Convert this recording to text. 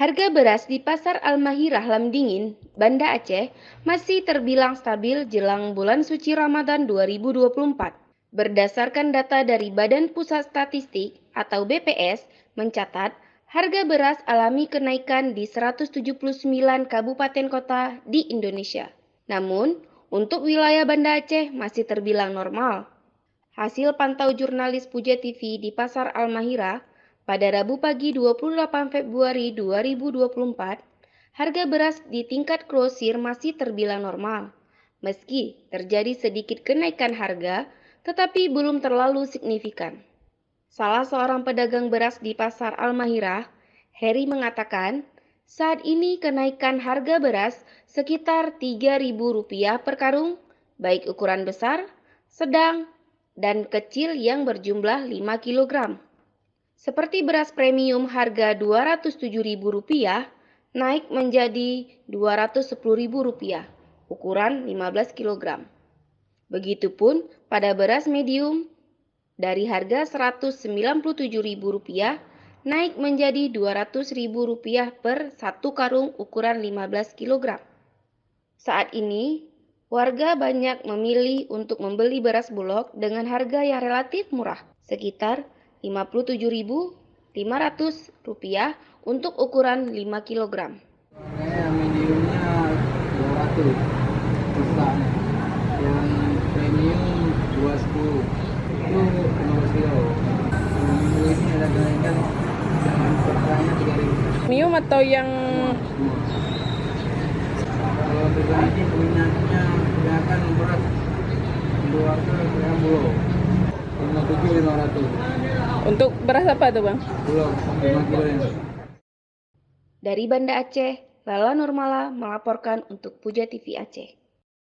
Harga beras di Pasar Al-Mahirah Lamdingin, Banda Aceh, masih terbilang stabil jelang bulan suci Ramadan 2024. Berdasarkan data dari Badan Pusat Statistik atau BPS, mencatat harga beras alami kenaikan di 179 kabupaten kota di Indonesia. Namun, untuk wilayah Banda Aceh masih terbilang normal. Hasil pantau jurnalis Puja TV di Pasar Al-Mahirah pada Rabu pagi 28 Februari 2024, harga beras di tingkat grosir masih terbilang normal. Meski terjadi sedikit kenaikan harga, tetapi belum terlalu signifikan. Salah seorang pedagang beras di Pasar Al-Mahirah, Heri mengatakan, saat ini kenaikan harga beras sekitar Rp3.000 per karung, baik ukuran besar, sedang, dan kecil yang berjumlah 5 kg. Seperti beras premium harga Rp207.000 naik menjadi Rp210.000 ukuran 15 kg. Begitupun pada beras medium dari harga Rp197.000 naik menjadi Rp200.000 per 1 karung ukuran 15 kg. Saat ini, warga banyak memilih untuk membeli beras bulog dengan harga yang relatif murah, sekitar Rp57.500 untuk ukuran 5 kg. Mediumnya 200 besarnya. Yang premium 210 itu 15 kilo. Minggu ini ada kenaikan yang pertama 3.000. Premium atau yang Kalau pribadi peminatnya kebanyakan beras 200 gram bulog 57.500. untuk beras apa tuh bang? Bulog 5 kilo yang. Dari Banda Aceh, Lala Nurmala melaporkan untuk Puja TV Aceh.